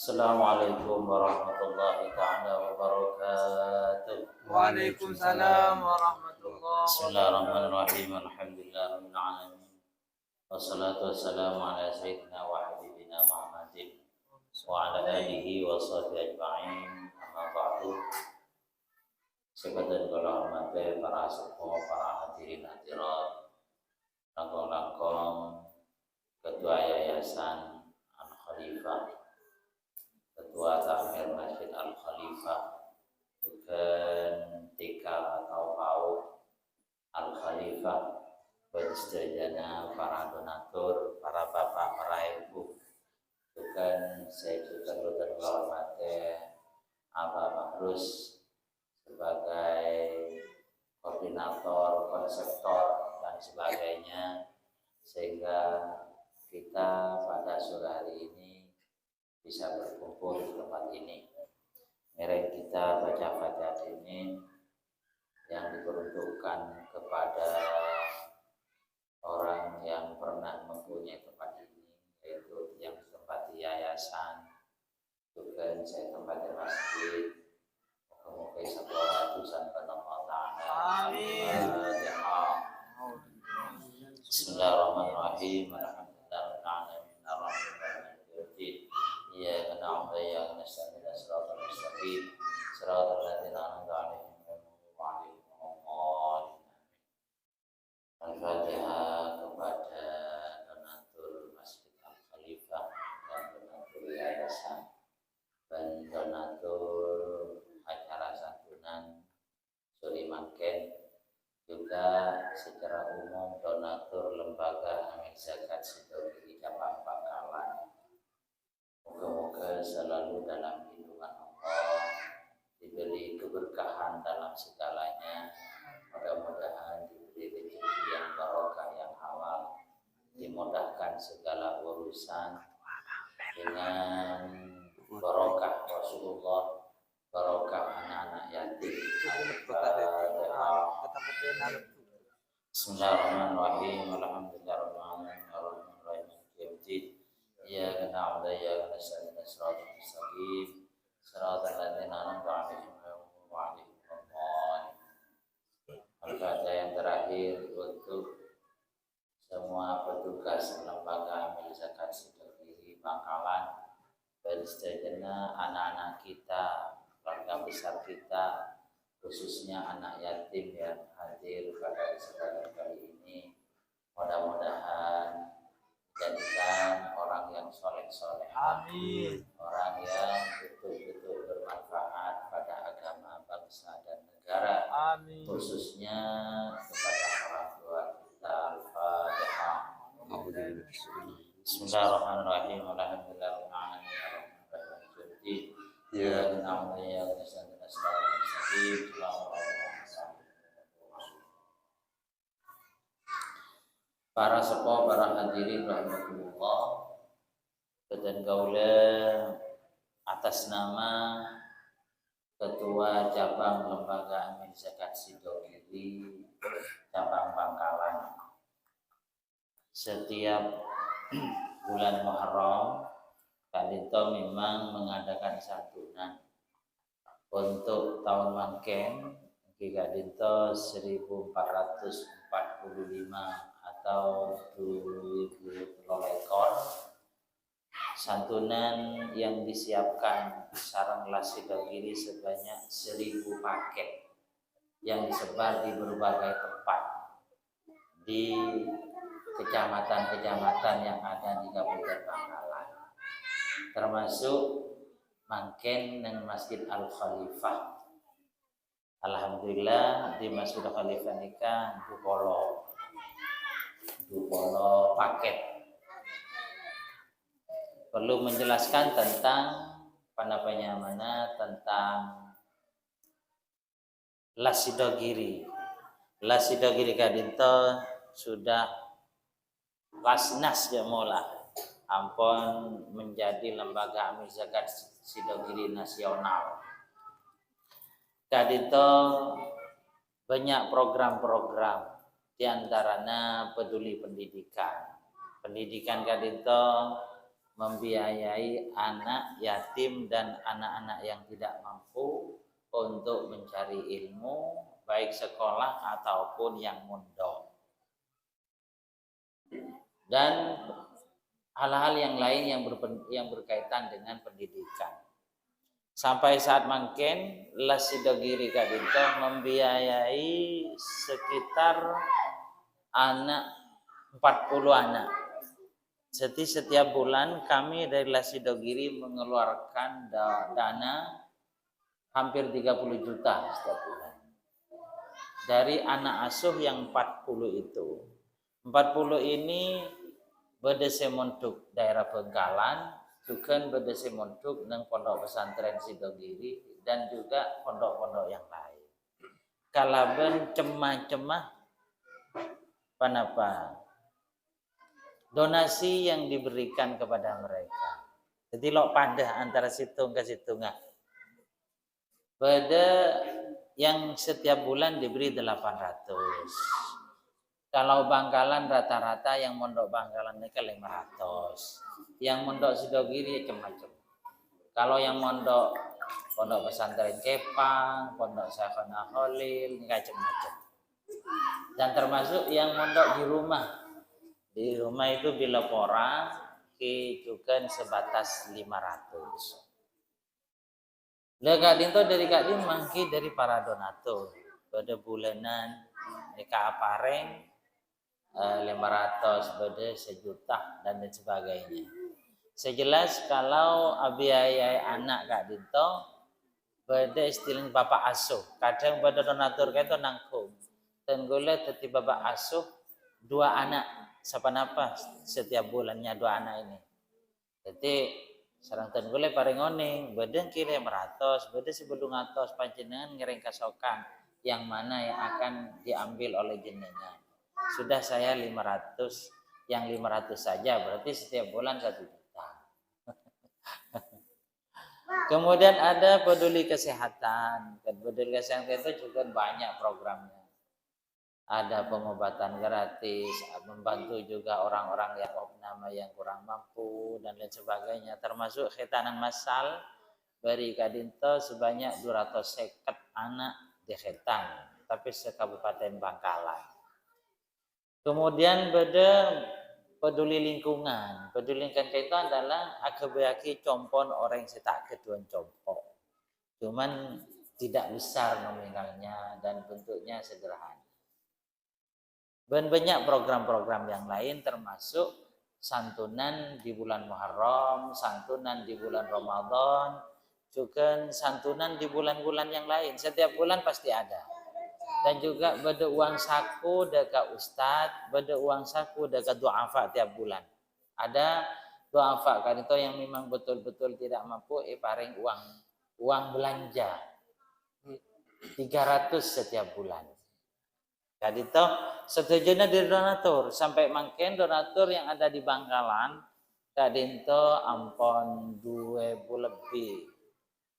Assalamualaikum warahmatullahi ta'ala wabarakatuh. Waalaikumsalam warahmatullahi wabarakatuh. Bismillahirrahmanirrahim. Alhamdulillahirabbil alamin. Wassalatu wassalamu ala sayyidina wa habibina Muhammadin wa ala alihi wa sahbihi ajma'in. Amma ba'du. Sebadan kula hormati para sepuh, para hadirin hadirat, langkung-langkung Ketua Yayasan Al-Khalifah, Ketua Takmir Masjid Al-Khalifah, bukan TK atau PAUD Al-Khalifah, bersedana para donatur, para bapak, para ibu, bukan saya juga dan hormati Abah Bahrus sebagai koordinator, konseptor dan sebagainya, sehingga kita pada sore hari ini bisa berkumpul di tempat ini. Mari kita baca Fatihah ini yang diperuntukkan kepada orang yang pernah mempunyai tempat ini, yaitu yang ditempati yayasan, bukan saya tempati masjid. Semoga satu ratusan Allah Ta'ala. Amin. Bismillahirrahmanirrahim. Iyyaka na'budu wa iyyaka nasta'in ihdinas siratal mustaqim siratal ladzina an'amta 'alaihim ghairil maghdubi 'alaihim. Al-Fatihah kepada donatur Masjid Al-Khalifah dan donatur yayasan dan donatur acara santunan Suri Mangken, juga secara umum donatur Lembaga Amil Zakat Sidogiri Cabang Bangkalan. Moga-moga selalu dalam lindungan Allah, diberi keberkahan dalam segalanya. Mudah-mudahan diberi rezeki yang barokah, yang halal, dimudahkan segala urusan dengan barokah Rasulullah, barokah anak-anak yatim. Bismillahirrahmanirrahim. Alhamdulillahirabbil alamin. Arrahmanirrahim. Iyyaka na'budu wa iyyaka nasta'in ihdinas siratal mustaqim siratal ladzina an'amta 'alaihim ghairil maghdubi 'alaihim. Al-Fatihah yang terakhir untuk semua petugas Lembaga Amil Zakat Sidogiri Bangkalan, bersedana anak-anak kita, keluarga besar kita, khususnya anak yatim yang hadir pada kesempatan kali ini. Mudah-mudahan jadikan orang yang soleh-soleh, amin, orang yang betul-betul bermanfaat pada agama, bangsa dan negara, amin, khususnya kepada orang tua kita. Al-Fatihah. Bismillahirrahmanirrahim. Alhamdulillahirabbil alamin. Iyyaka na'budu wa iyyaka nasta'in ihdinas siratal mustaqim. Para sepuh, para hadirin rahimakumullah, dan kaula atas nama Ketua Cabang Lembaga Amil Zakat Sidogiri Cabang Bangkalan, setiap bulan Muharram Kadinto memang mengadakan santunan untuk tahun mangken Kadinto 1445 atau 2000 lekor santunan yang disiapkan sarang Lasidogiri sebanyak 1000 paket yang disebar di berbagai tempat di kecamatan-kecamatan yang ada di Kabupaten Bangkalan, termasuk mangken nang Masjid Al Khalifah. Alhamdulillah di Masjid Al Khalifah nikah dupolo paket. Perlu menjelaskan tentang tentang Lasidogiri. Lasidogiri kadinto sudah lasnas ya mola ampun menjadi lembaga amil zakat Sidogiri nasional. Kadinto banyak program-program, diantaranya peduli pendidikan. Pendidikan kadinto membiayai anak yatim dan anak-anak yang tidak mampu untuk mencari ilmu, baik sekolah ataupun yang mondok. Dan hal-hal yang lain yang berkaitan dengan pendidikan. Sampai saat mangken Lasidogiri kadinto membiayai sekitar 40 anak. Jadi setiap bulan kami dari Lasidogiri mengeluarkan dana hampir 30 juta setiap bulan. Dari anak asuh yang 40 itu. 40 ini berdesa mondok daerah Bengkalan, juga berdesa mondok nang pondok pesantren Sidogiri dan juga pondok-pondok yang lain. Kalaben cemah-cemah panapa donasi yang diberikan kepada mereka. Jadi lo pada antara situng ke situngan. Pada yang setiap bulan diberi 800. Kalau Bangkalan rata-rata yang mondok Bangkalan ini ke 500. Yang mondok Sidogiri macam-macam. Kalau yang mondok pondok pesantren Kepang, pondok Syekhona Khalil, ini macam-macam. Dan termasuk yang mondok di rumah. Di rumah itu bila pora juga sebatas 500. Kak Dinto dari Kak Din mangki dari para donatur. Pada bulanan nikah apareng 500, pada sejuta dan lain sebagainya. Sejelas kalau biaya anak Kak Dinto pada istilahnya bapak asuh. Kadang pada donatur kayak itu nangkung. Dan gula teti bapak asuh 2 anak. Siapa napa setiap bulannya 2 anak ini. Jadi sarang ten gule paring oning, badan kira 500, badan sebelum ngatos panjenengan ngereng kasokan yang mana yang akan diambil oleh jenengan. Sudah saya 500, yang 500 saja berarti setiap bulan 1 juta. Kemudian ada peduli kesehatan. Peduli kesehatan itu juga banyak programnya. Ada pengobatan gratis, membantu juga orang-orang yang kurang mampu dan lain sebagainya, termasuk khitanan massal beri Kadinto sebanyak 250 anak di khitan, tapi sekabupaten Bangkalan. Kemudian peduli lingkungan. Peduli lingkungan itu adalah akebaki compon orang setak ketuan compok. Cuman tidak besar nominalnya dan bentuknya sederhana. Dan banyak program-program yang lain termasuk santunan di bulan Muharram, santunan di bulan Ramadan, juga santunan di bulan-bulan yang lain. Setiap bulan pasti ada. Dan juga beda uang saku dekat ustadz, beda uang saku dekat duafa tiap bulan. Ada duafa kan itu yang memang betul-betul tidak mampu paring uang belanja 300 setiap bulan. Jadi itu setujuna dari donatur sampai mangken donatur yang ada di Bangkalan kadinto ampon 2000 lebih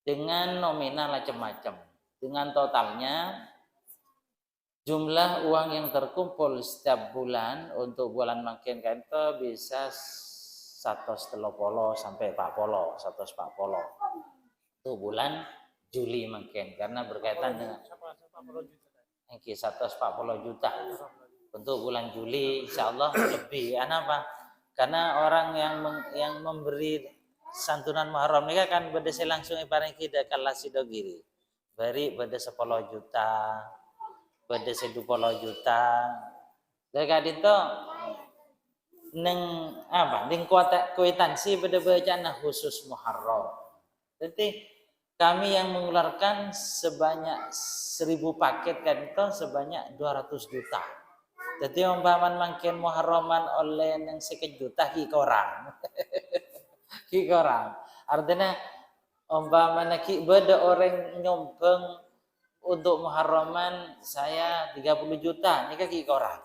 dengan nominal macam-macam. Dengan totalnya jumlah uang yang terkumpul setiap bulan untuk bulan mangken kadinto bisa 130 sampai 40, 140. Itu bulan Juli mangken karena berkaitan dengan 140 juta untuk bulan Juli, insya Allah lebih. Kenapa? Karena orang yang memberi santunan Muharram ini kan beda saya langsung ibarat kita kalah sidogiri. Beri beda 10 juta, beda 20 juta. Dekat itu neng apa? Neng kwitansi beda bacaan khusus Muharram. Jadi kami yang mengeluarkan sebanyak 1000 paket kan itu sebanyak 200 juta. Jadi umpaman makin Muharraman oleh neng 1 juta ki korang. Ki korang. Artinya umpamanya ki beda orang nyombeng untuk Muharraman saya 30 juta, ini ki korang.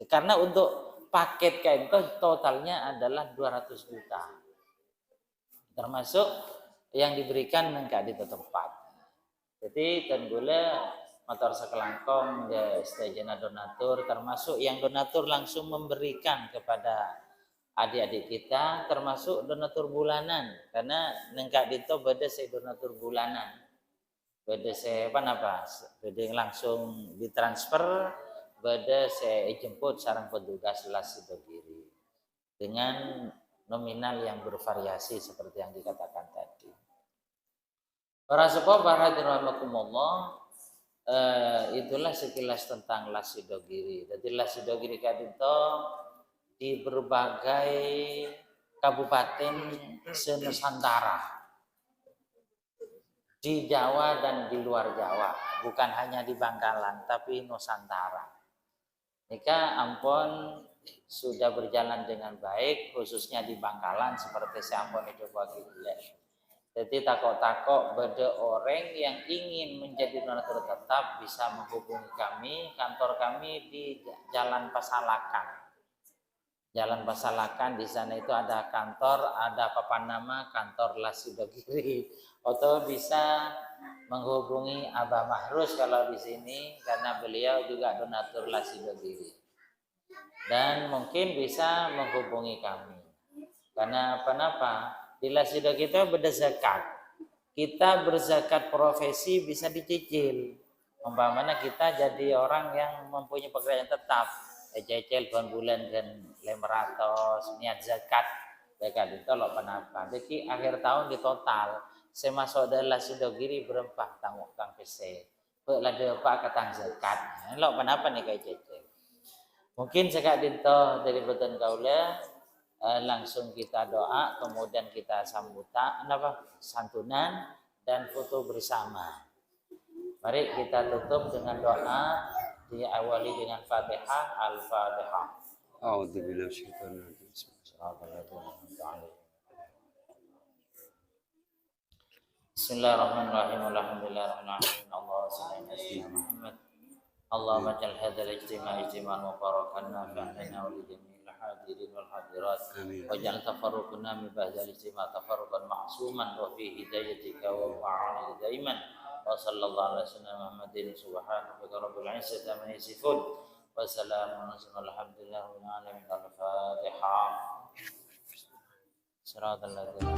Karena untuk paket kain itu totalnya adalah 200 juta. Termasuk yang diberikan nengka di tempat. Jadi tenggule motor sekelangkong ya setejana donatur, termasuk yang donatur langsung memberikan kepada adik-adik kita, termasuk donatur bulanan, karena nengka itu beda saya donatur bulanan, beda saya apa, beda langsung ditransfer, beda saya jemput sarang petugas Lasidogiri dengan nominal yang bervariasi seperti yang dikatakan tadi. Para sepuh para dirahmatullah, itulah sekilas tentang Lasidogiri. Jadi Lasidogiri itu di berbagai kabupaten senusantara, di Jawa dan di luar Jawa, bukan hanya di Bangkalan tapi Nusantara. Nika ampun sudah berjalan dengan baik, khususnya di Bangkalan seperti saya ampun itu bagi dia. Jadi takok-takok beda orang yang ingin menjadi donatur tetap bisa menghubungi kami. Kantor kami di Jalan Pasalakan. Jalan Pasalakan, di sana itu ada kantor, ada papan nama kantor Lasidogiri. Atau bisa menghubungi Abah Mahrus kalau di sini karena beliau juga donatur Lasidogiri. Dan mungkin bisa menghubungi kami. Karena apa? Di Lasidogiri kita berzakat. Kita berzakat profesi bisa dicicil. Umpamanya kita jadi orang yang mempunyai pekerjaan tetap. Cecil bulan dan 500 niat zakat itu loh kenapa? Jadi akhir tahun di total saya masuk dalam Lasidogiri berempah tanggung kang PC. Lada pak katang zakat. Lo kenapa nih kayak cecil? Mungkin zakat itu dari beton kaula langsung kita doa, kemudian kita sambutan santunan dan foto bersama. Mari kita tutup dengan doa. Diawali dengan Fatihah, Al-Fatihah. A'udzubillahi minasyaitonir rajim. Bismillahirrahmanirrahim. Alhamdulillahirrahmanirrahim. Allahumma shalli ala sayyidina Muhammad. Allahumma ja'al hadzal ijtima' ijtima'an mubarakan nafi'an lana wa li jami'il hadirin wal hadirat. Waj'al tafarruqana min ba'dal ijtima' tafarruqan ma'suman wa fi hidayatika wa ma'ani daiman. Wa sallallahu alaihi wasallam Muhammadin subhanahu rabbil izzati amma yasifun wa salamun alhamdulillahi rabbil alamin. Al-Fatihah. Shiratal ladzina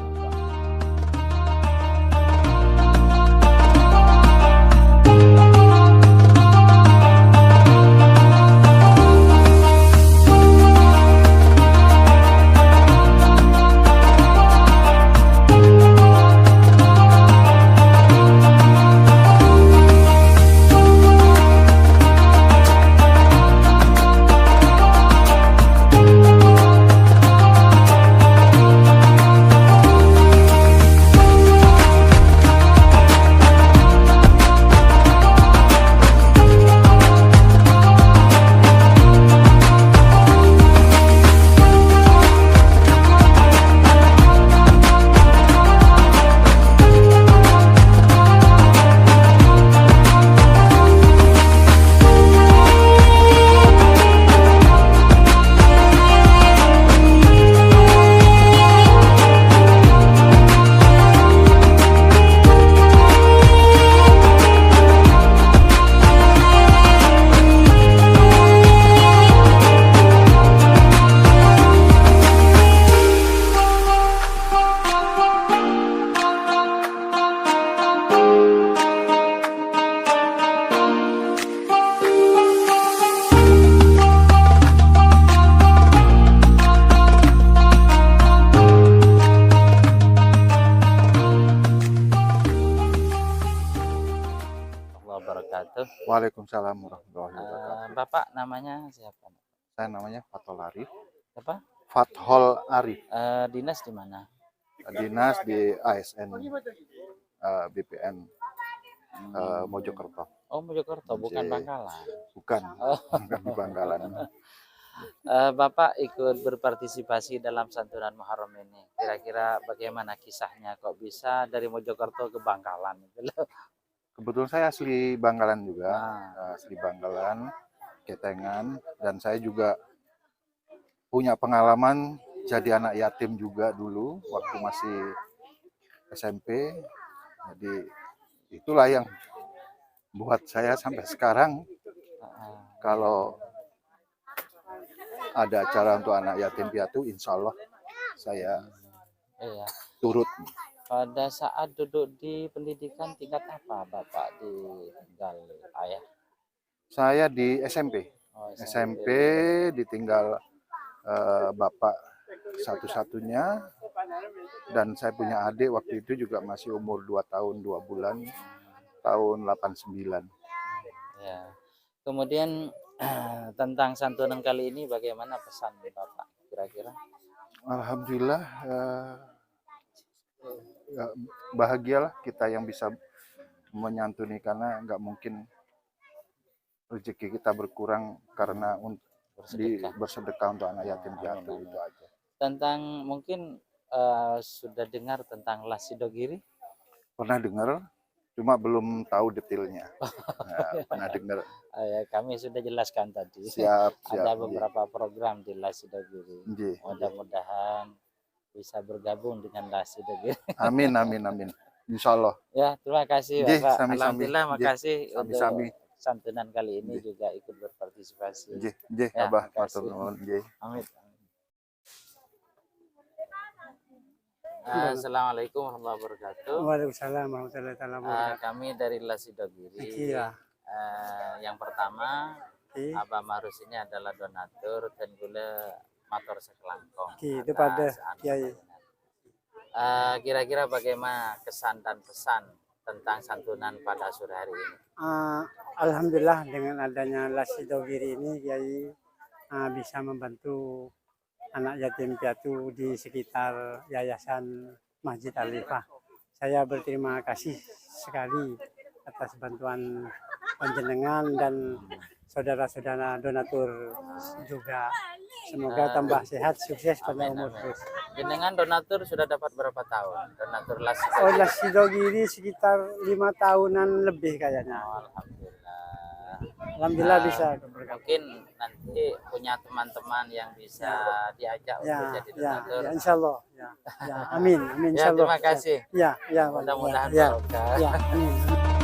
wabarakatuh. Waalaikumsalam warahmatullahi wabarakatuh. Bapak namanya siapa? Saya namanya Fathol Arif. Siapa? Fathol Arif. Dinas di mana? Dinas di ASN BPN Mojokerto. Oh, Mojokerto, bukan J. Bangkalan. Bukan, Oh. bukan di Bangkalan. Bapak ikut berpartisipasi dalam santunan Muharram ini. Kira-kira bagaimana kisahnya kok bisa dari Mojokerto ke Bangkalan? Kebetulan saya asli Bangkalan juga, Nah. asli Bangkalan, Ketengan, dan saya juga punya pengalaman jadi anak yatim juga dulu waktu masih SMP. Jadi itulah yang buat saya sampai sekarang kalau ada acara untuk anak yatim piatu, insya Allah saya Iya. turut. Pada saat duduk di pendidikan tingkat apa Bapak ditinggal ayah? Saya di SMP. Oh, SMP ditinggal bapak satu-satunya, dan saya punya adik waktu itu juga masih umur 2 tahun 2 bulan, tahun 89. Ya. Kemudian tentang santunan kali ini bagaimana pesan Bapak kira-kira? Alhamdulillah, bahagialah kita yang bisa menyantuni, karena nggak mungkin rezeki kita berkurang karena bersedekah untuk anak yatim piatu. Itu aja. Tentang mungkin sudah dengar tentang Lasidogiri? Pernah dengar, cuma belum tahu detailnya. Pernah dengar. Ya, kami sudah jelaskan tadi. Siap. Ada beberapa program di Lasidogiri. Nggih. Mudah-mudahan bisa bergabung dengan Lasidogiri. Amin. Insya Allah. Ya, terima kasih Nggih, Bapak. sami-sami. Alhamdulillah, makasih Sami-sami. untuk santunan kali ini juga ikut berpartisipasi. Nggih, Ya, Abah, makasih. matur nuwun, nggih. Amin. Assalamualaikum warahmatullahi wabarakatuh. Waalaikumsalam warahmatullahi wabarakatuh. Kami dari Lasidogiri. Iya. Yang pertama, Oke. Abah Marus ini adalah donatur dan gula motor sekelangkong. Oke, itu pada atas anu Kiai. santunan. Kira-kira bagaimana kesan dan pesan tentang santunan pada sore hari ini? Alhamdulillah dengan adanya Lasidogiri ini Kiai bisa membantu anak yatim piatu di sekitar Yayasan Masjid Alifah. Saya berterima kasih sekali atas bantuan panjenengan dan saudara-saudara donatur juga. Semoga tambah sehat, sukses pada umur terus. Jenengan donatur sudah dapat berapa tahun? Donatur Lasidogiri? Oh, Lasidogiri sekitar 5 tahunan lebih kayaknya. Alhamdulillah bisa bergabung. Mungkin nanti punya teman-teman yang bisa diajak untuk jadi donatur. Ya, insya Allah. Ya, amin, Ya, insya Allah. terima kasih. Ya, Mudah-mudahan ya, barokah. ya, amin.